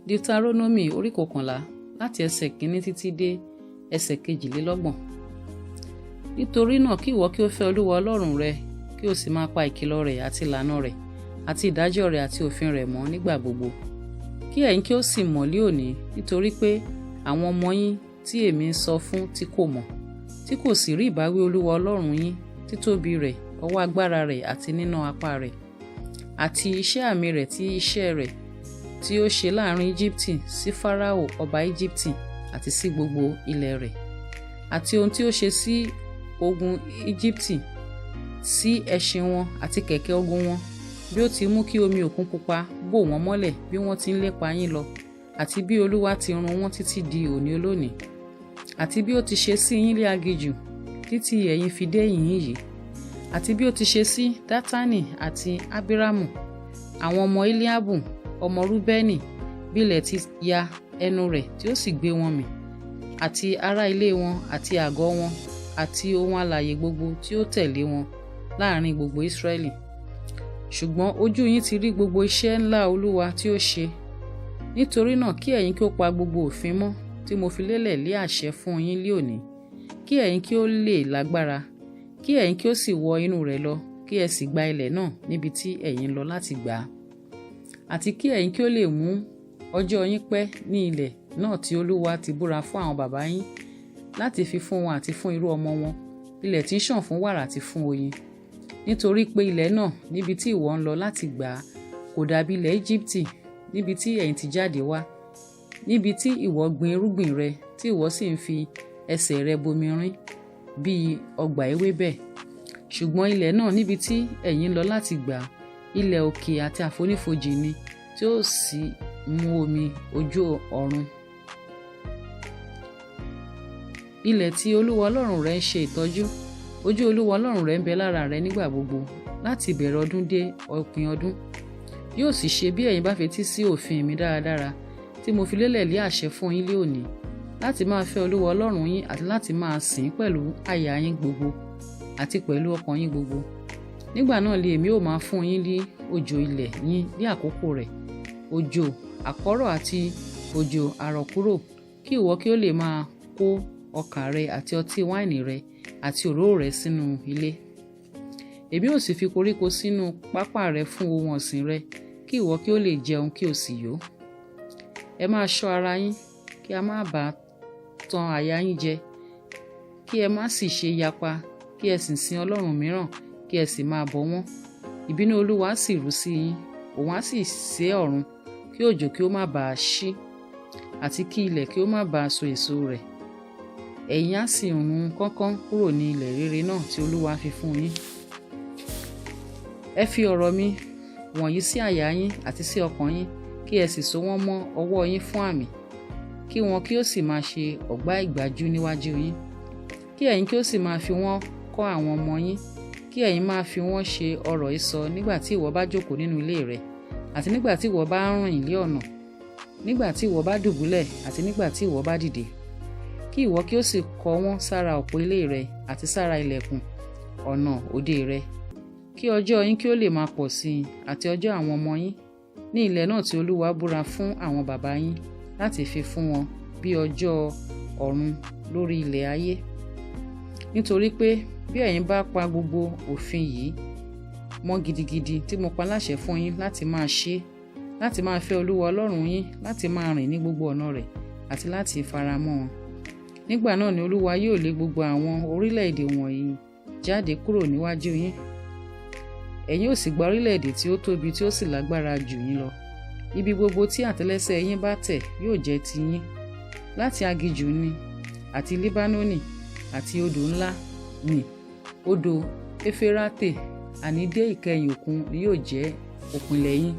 Deuteronomy orí Kokanla láti ẹsẹ̀ 1 títí dé ẹsẹ̀ 22. Nítorí náà kí ìwọ kí ó fẹ́ Olúwa Ọlọ́run rẹ, kí o sì máa pa ìkìlọ̀ rẹ̀ àti ìlànà rẹ̀ àti ìdájọ́ rẹ̀ àti òfin rẹ̀ mọ́ nígbà gbogbo. Kí ẹ̀yin kí ó sì mọ̀ lé òní, nítorí pé àwọn ọmọ yín tí èmi ń sọ fún tí kò mọ̀, tí kò sì rí ìbáwí Olúwa Ọlọ́run yín, títóbi rẹ̀, ọwọ́ agbára rẹ̀ àti nínà apá rẹ̀, àti iṣẹ́ àmì rẹ̀ tí ó ṣe láàrin Íjíbítì sí Fáráò ọba Íjíbítì àti sí gbogbo ilẹ̀ rẹ̀, àti ohun tí ó ṣe sí ogun Íjíbítì, sí ẹṣin wọn àti kẹ̀kẹ́ ogun wọn, bí ó ti mú kí omi òkun pupa bò wọ́n mọ́lẹ̀ bí wọ́n ti ń lépa yín lọ, àti bí Olúwa ti run wọ́n títí di òní olónìí, àti bí ó ti ṣe sí yín ní aginjù títí ẹ̀yin fi dé ìhín yìí, àti bí ó ti ṣe sí Dátánì àti Ábírámù, àwọn ọmọ Eliabu ọmọ Rúbẹ́nì, bí ilẹ̀ ti ya ẹnu rẹ̀ tí ó sì gbé wọn mì, àti ará ilé wọn àti àgọ́ wọn àti ohun alààyè gbogbo tí ó tẹ̀lé wọn láàrin gbogbo Ísírẹ́lì. Ṣùgbọ́n ojú yín ti rí gbogbo iṣẹ́ ńlá Olúwa tí ó ṣe. Nítorí náà kí ẹ̀yin kí ó pa gbogbo òfin mọ́ tí mo fi lélẹ̀ lé àṣẹ fún yín lé òní, kí ẹ̀yin kí ó lè lágbára, kí ẹ̀yin kí ó sì wọ inú rẹ̀ lọ, kí ẹ sì gba ilẹ̀ náà níbi tí ẹ̀yin lọ láti gbà á, àti kí ẹ̀yin kí ó lè mú ọjọ́ yín pẹ́ ní ilẹ̀ náà tí Olúwa ti búra fún àwọn baba yín láti fi fún wọn àti fún irú ọmọ wọn, ilẹ̀ tí ń ṣàn fún wàrà àti fún oyin. Nítorí pé ilẹ̀ náà níbi tí ìwọ ń lọ láti gbà á kò dàbí ilẹ̀ Íjíbítì níbi tí ẹ̀yin ti jáde wá, níbi tí ìwọ gbin irúgbìn rẹ tí ìwọ sì ń fi ẹsẹ̀ rẹ bomi rin bí ọgbà ewébẹ̀. Ṣùgbọ́n ilẹ̀ náà níbi tí ẹ̀yin ń lọ láti gbà á, ilẹ̀ òkè àti àfonífojì ni tí ó sì mu omi ojú ọ̀run. Ilẹ̀ tí Olúwa Ọlọ́run rẹ ń ṣe ìtọ́jú, ojú Olúwa Ọlọ́run rẹ ń bẹ lára rẹ nígbà gbogbo láti ìbẹ̀rẹ̀ ọdún dé òpin ọdún. Yóò sì ṣe bí ẹ̀yin bá fetí sí òfin mi dáradára tí mo fi lélẹ̀ lé àṣẹ fún yín lé òní, láti máa fẹ́ Olúwa Ọlọ́run yín àti láti máa sìn pẹ̀lú àyà yín gbogbo àti pẹ̀lú ọkàn yín gbogbo. Nígbà náà lé èmi ó máa fún yín ní òjò ilẹ̀ yín ní àkókò rẹ̀, òjò àkọ́rọ̀ àti òjò àrọ̀kúrò, kí ìwọ kí ó lè máa kó ọkà rẹ àti ọtí wáìnì rẹ àti òróró rẹ sínú ilé. Èmi ó sì fi koríko sínú pápá rẹ fún ohun ọ̀sìn rẹ, kí ìwọ kí ó lè jẹun kí o sì yó. Ẹ máa ṣọ́ ara yín, kí a má bàa tan àyà yín jẹ, kí ẹ má sì ṣe yapa, kí ẹ sì sin ọlọ́run mìíràn, kí ẹ sì máa bọ wọ́n. Ìbínú Olúwa sì rú sí yín, òun á sì sé ọ̀run, kí òjò kí ó má bàa ṣí, àti kí ilẹ̀ kí ó má bàa so èso rẹ̀. Ẹ̀yin á sì run kánkán kúrò ní ilẹ̀ rere náà tí Olúwa fi fún yín. Ẹ fi ọ̀rọ̀ mi wọ̀nyí sí àyà yín àti sí ọkàn yín, kí ẹ sì so wọ́n mọ́ ọwọ́ yín fún àmì, kí wọn kí ó sì máa ṣe ọ̀gbá ìgbájú níwájú yín. Kí ẹ̀yin kí ó sì máa fi wọ́n kọ́ àwọn ọmọ yín, kí ẹ̀yin máa fi wọ́n ṣe ọ̀rọ̀ ìsọ nígbà tí ìwọ bá jókòó nínú ilé rẹ, àti nígbà tí ìwọ bá ń rìn lé ọ̀nà, nígbà tí ìwọ bá dùbúlẹ̀ àti nígbà tí ìwọ bá dìde. Kí ìwọ kí ó sì kọ wọ́n sára òpó ilé rẹ àti sára ilẹ̀kùn ọ̀nà òde rẹ, kí ọjọ́ yín kí ó lè máa pọ̀ sí i àti ọjọ́ àwọn ọmọ yín ní ilẹ̀ náà tí Olúwa búra fún àwọn baba yín láti fi fún wọn bí ọjọ́ ọ̀run lórí ilẹ̀ ayé. Nítorí pé bí ẹ̀yin bá pa gbogbo òfin yìí mọ́ gidigidi tí mo pa láṣẹ fún yín láti máa ṣe, láti máa fẹ́ Olúwa Ọlọ́run yín, láti máa rìn ní gbogbo ọ̀nà rẹ̀ àti láti faramọ́ wọn, nígbà náà ni Olúwa yóò lé gbogbo àwọn orílẹ̀-èdè wọ̀nyí jáde kúrò níwájú yín. Ẹ̀yin ó sì gba orílẹ̀-èdè tí ó tóbi tí ó sì lágbára jù yín lọ. Ibi gbogbo tí àtẹ́lẹsẹ̀ yín bá tẹ̀ yóò jẹ́ ti yín, láti aginjù ni àti Líbánónì àti odò ńlá ni, odò Éférátè, àní dé ìkẹyìn òkun ni yóò jẹ́ òpinlẹ̀ yín.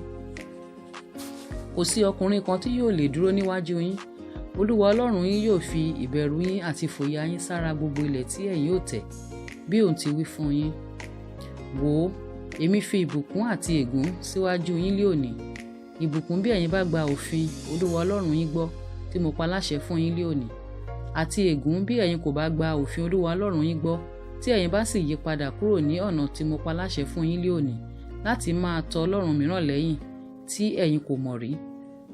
Kò sí ọkùnrin kan tí yóò lè dúró níwájú yín. Olúwa Ọlọ́run yín yóò fi ìbẹ̀rù yín àti ìfòyà yín sára gbogbo ilẹ̀ tí ẹ̀yin yóò tẹ̀, bí òun ti wí fún yín. Wò ó, èmi fi ìbùkún àti ègún síwájú yín lé òní. Ìbùkún bí ẹ̀yin bá gba òfin Olúwa Ọlọ́run yín gbọ́ tí mo pa láṣẹ fún yín lé òní, àti ègún bí ẹ̀yin kò bá gba òfin Olúwa Ọlọ́run yín gbọ́ tí ẹ̀yin bá sì yí padà kúrò ní ọ̀nà tí mo pa láṣẹ fún yín lé òní láti máa tọ ọlọ́run mìíràn lẹ́yìn tí ẹ̀yin kò mọ̀ rí.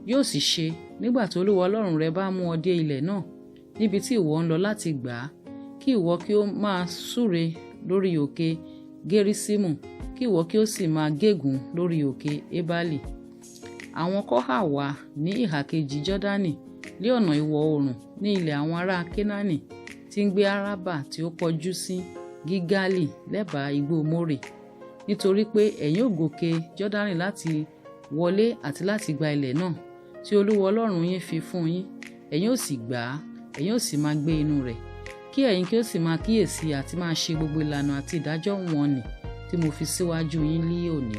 Yóò sì ṣe nígbà tí Olúwa Ọlọ́run rẹ bá mú ọ dé ilẹ̀ náà níbi tí ìwọ ń lọ láti gbà á, kí ìwọ kí ó máa súre lórí òkè Gerísímù, kí ìwọ kí ó sì máa gégùn lórí òkè Ébálì. Àwọn Kọ́hà wà ní ìhà kejì Jọ́dánì ní ọ̀nà ìwọ̀ oòrùn ní ilẹ̀ àwọn ará Kénáánì tí ń gbé Árábà tí ó kọjú sí Gígálì lẹ́bàá igbó Mórè. Nítorí pé ẹ̀yin ó gòkè Jọ́dánì láti wọlé àti láti gba ilẹ̀ náà tí Olúwa Ọlọ́run yín fi fún yín, ẹ̀yin ó sì gbà á, ẹ̀yin ó sì máa gbé inú rẹ̀, kí ẹ̀yin kí ó sì máa kíyèsí àti máa ṣe gbogbo ìlànà àti ìdájọ́ wọ̀n-ọn-nì tí mo fi síwájú yín lí òní.